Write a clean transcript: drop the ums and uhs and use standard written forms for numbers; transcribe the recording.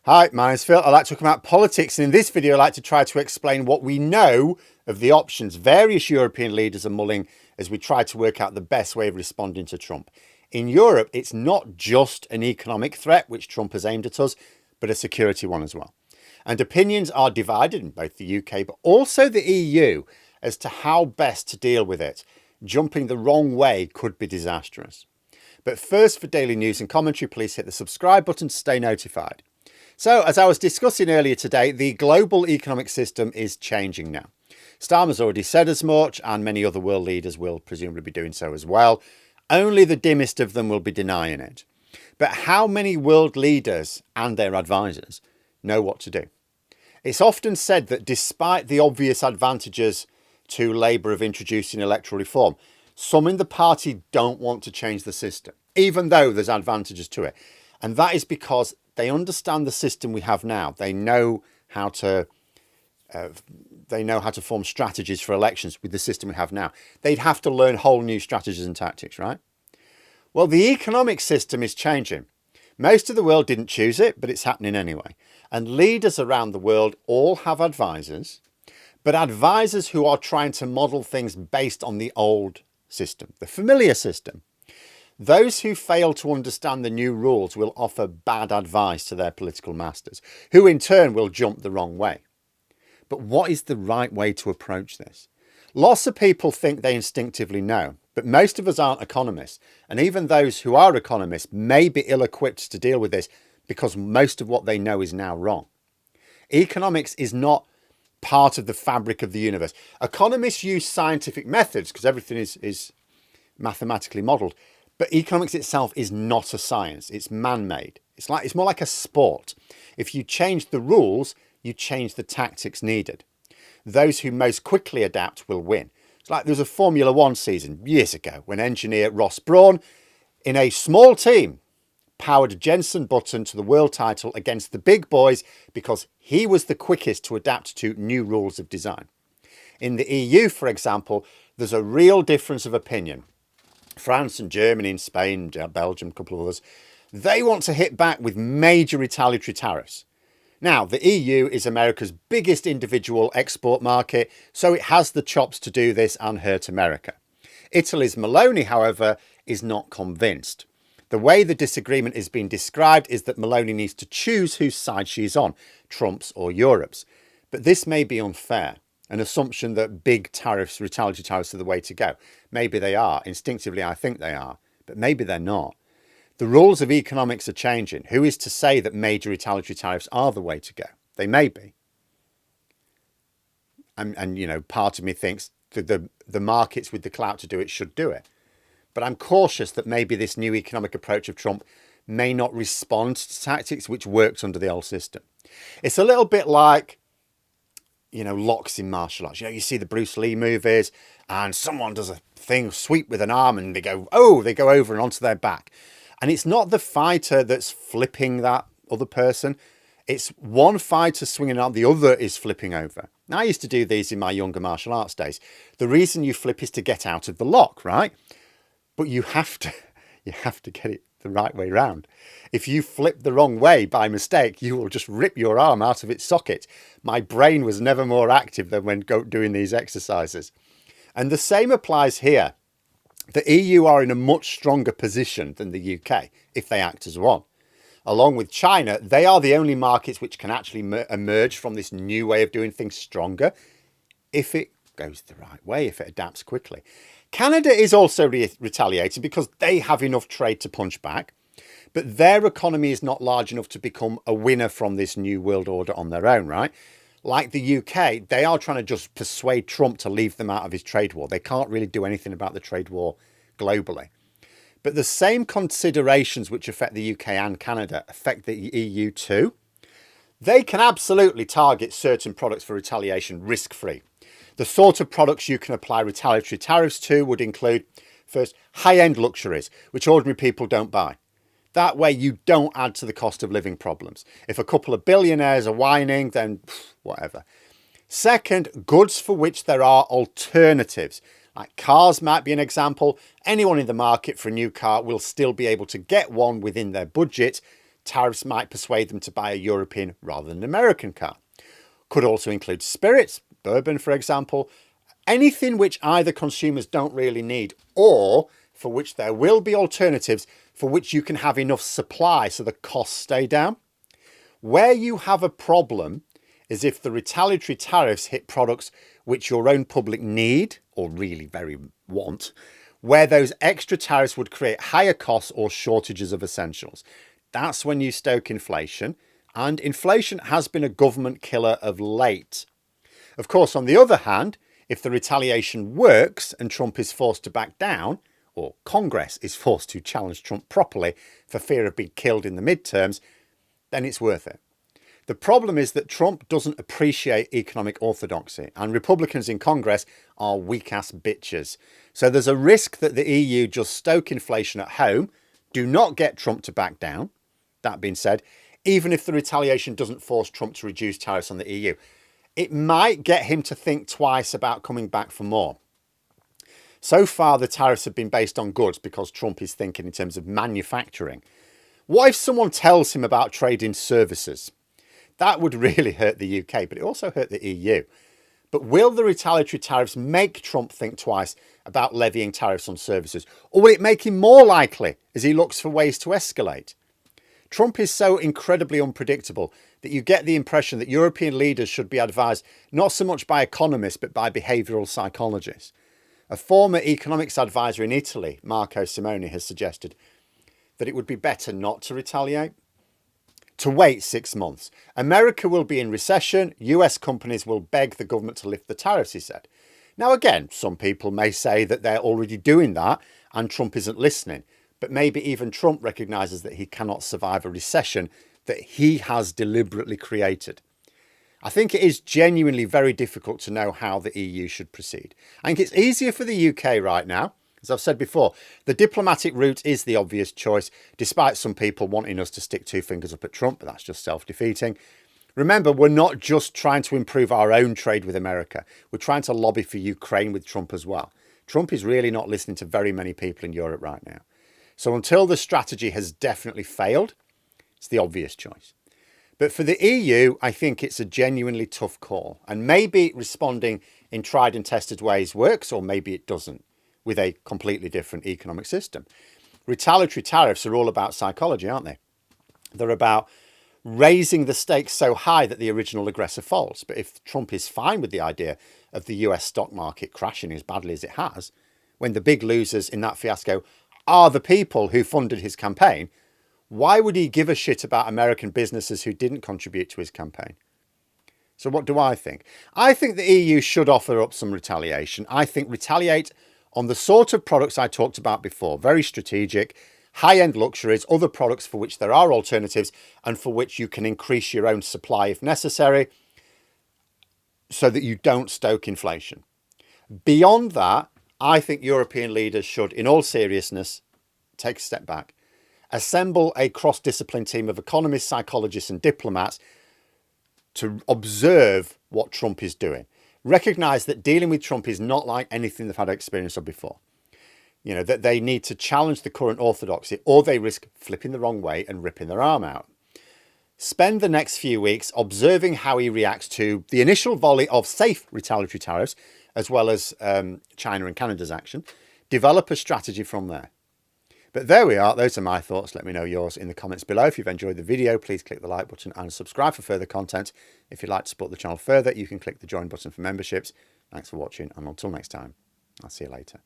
Hi, my name's Phil. I like to talk about politics, and in this video I like to try to explain what we know of the options various European leaders are mulling as we try to work out the best way of responding to Trump. In Europe, it's not just an economic threat, which Trump has aimed at us, but a security one as well. And opinions are divided in both the UK, but also the EU as to how best to deal with it. Jumping the wrong way could be disastrous. But first, for daily news and commentary, please hit the subscribe button to stay notified. So, as I was discussing earlier today, the global economic system is changing now. Starmer's already said as much, and many other world leaders will presumably be doing so as well. Only the dimmest of them will be denying it. But how many world leaders and their advisors know what to do? It's often said that despite the obvious advantages to Labour of introducing electoral reform, some in the party don't want to change the system, even though there's advantages to it. And that is because they understand the system we have now. They know how to form strategies for elections with the system we have now. They'd have to learn whole new strategies and tactics, right? Well, the economic system is changing. Most of the world didn't choose it, but it's happening anyway. And leaders around the world all have advisors, but advisors who are trying to model things based on the old system, the familiar system. Those who fail to understand the new rules will offer bad advice to their political masters, who in turn will jump the wrong way. But what is the right way to approach this? Lots of people think they instinctively know, but most of us aren't economists. And even those who are economists may be ill-equipped to deal with this because most of what they know is now wrong. Economics is not part of the fabric of the universe. Economists use scientific methods because everything is mathematically modeled. But economics itself is not a science. It's man-made. It's more like a sport. If you change the rules, you change the tactics needed. Those who most quickly adapt will win. It's like there was a Formula One season years ago when engineer Ross Brawn, in a small team, powered Jenson Button to the world title against the big boys because he was the quickest to adapt to new rules of design. In the EU, for example, there's a real difference of opinion. France and Germany and Spain, Belgium, a couple of others, they want to hit back with major retaliatory tariffs. Now, the EU is America's biggest individual export market, so it has the chops to do this and hurt America. Italy's Meloni, however, is not convinced. The way the disagreement is being described is that Meloni needs to choose whose side she's on, Trump's or Europe's. But this may be unfair. An assumption that big tariffs, retaliatory tariffs, are the way to go. Maybe they are. Instinctively, I think they are. But maybe they're not. The rules of economics are changing. Who is to say that major retaliatory tariffs are the way to go? They may be. And you know, part of me thinks that the markets with the clout to do it should do it. But I'm cautious that maybe this new economic approach of Trump may not respond to tactics which worked under the old system. It's a little bit like, you know, locks in martial arts. You know, you see the Bruce Lee movies and someone does a thing, sweep with an arm and they go over and onto their back. And it's not the fighter that's flipping that other person. It's one fighter swinging out, the other is flipping over. Now, I used to do these in my younger martial arts days. The reason you flip is to get out of the lock, right? But you have to get it the right way round. If you flip the wrong way by mistake, you will just rip your arm out of its socket. My brain was never more active than when doing these exercises. And the same applies here. The EU are in a much stronger position than the UK if they act as one. Along with China, they are the only markets which can actually emerge from this new way of doing things stronger if it goes the right way, if it adapts quickly. Canada is also retaliating because they have enough trade to punch back, but their economy is not large enough to become a winner from this new world order on their own, right? Like the UK, they are trying to just persuade Trump to leave them out of his trade war. They can't really do anything about the trade war globally. But the same considerations which affect the UK and Canada affect the EU too. They can absolutely target certain products for retaliation risk-free. The sort of products you can apply retaliatory tariffs to would include, first, high-end luxuries, which ordinary people don't buy. That way you don't add to the cost of living problems. If a couple of billionaires are whining, then whatever. Second, goods for which there are alternatives. Like cars might be an example. Anyone in the market for a new car will still be able to get one within their budget. tariffs might persuade them to buy a European rather than an American car. Could also include spirits, bourbon, for example, anything which either consumers don't really need or for which there will be alternatives for which you can have enough supply so the costs stay down. Where you have a problem is if the retaliatory tariffs hit products which your own public need or really very want, where those extra tariffs would create higher costs or shortages of essentials. That's when you stoke inflation, and inflation has been a government killer of late. Of course, on the other hand, if the retaliation works and Trump is forced to back down, or Congress is forced to challenge Trump properly for fear of being killed in the midterms, then it's worth it. The problem is that Trump doesn't appreciate economic orthodoxy, and Republicans in Congress are weak-ass bitches. So there's a risk that the EU just stoke inflation at home, do not get Trump to back down. That being said, even if the retaliation doesn't force Trump to reduce tariffs on the EU, it might get him to think twice about coming back for more. So far, the tariffs have been based on goods because Trump is thinking in terms of manufacturing. What if someone tells him about trade in services? That would really hurt the UK, but it also hurt the EU. But will the retaliatory tariffs make Trump think twice about levying tariffs on services? Or will it make him more likely as he looks for ways to escalate? Trump is so incredibly unpredictable that you get the impression that European leaders should be advised not so much by economists, but by behavioural psychologists. A former economics advisor in Italy, Marco Simoni, has suggested that it would be better not to retaliate, to wait 6 months. America will be in recession. US companies will beg the government to lift the tariffs, he said. Now, again, some people may say that they're already doing that and Trump isn't listening. But maybe even Trump recognises that he cannot survive a recession that he has deliberately created. I think it is genuinely very difficult to know how the EU should proceed. I think it's easier for the UK right now. As I've said before, the diplomatic route is the obvious choice, despite some people wanting us to stick two fingers up at Trump, but that's just self-defeating. Remember, we're not just trying to improve our own trade with America. We're trying to lobby for Ukraine with Trump as well. Trump is really not listening to very many people in Europe right now. So until the strategy has definitely failed, it's the obvious choice. But for the EU, I think it's a genuinely tough call. And maybe responding in tried and tested ways works, or maybe it doesn't, with a completely different economic system. Retaliatory tariffs are all about psychology, aren't they? They're about raising the stakes so high that the original aggressor falls. But if Trump is fine with the idea of the US stock market crashing as badly as it has, when the big losers in that fiasco are the people who funded his campaign, why would he give a shit about American businesses who didn't contribute to his campaign? So what do I think? I think the EU should offer up some retaliation. I think retaliate on the sort of products I talked about before, very strategic, high-end luxuries, other products for which there are alternatives and for which you can increase your own supply if necessary so that you don't stoke inflation. Beyond that, I think European leaders should, in all seriousness, take a step back, assemble a cross-discipline team of economists, psychologists and diplomats to observe what Trump is doing. Recognise that dealing with Trump is not like anything they've had experience of before. You know, that they need to challenge the current orthodoxy or they risk flipping the wrong way and ripping their arm out. Spend the next few weeks observing how he reacts to the initial volley of safe retaliatory tariffs, as well as China and Canada's action. Develop a strategy from there. But there we are. Those are my thoughts. Let me know yours in the comments below. If you've enjoyed the video, please click the like button and subscribe for further content. If you'd like to support the channel further, you can click the join button for memberships. Thanks for watching, and until next time, I'll see you later.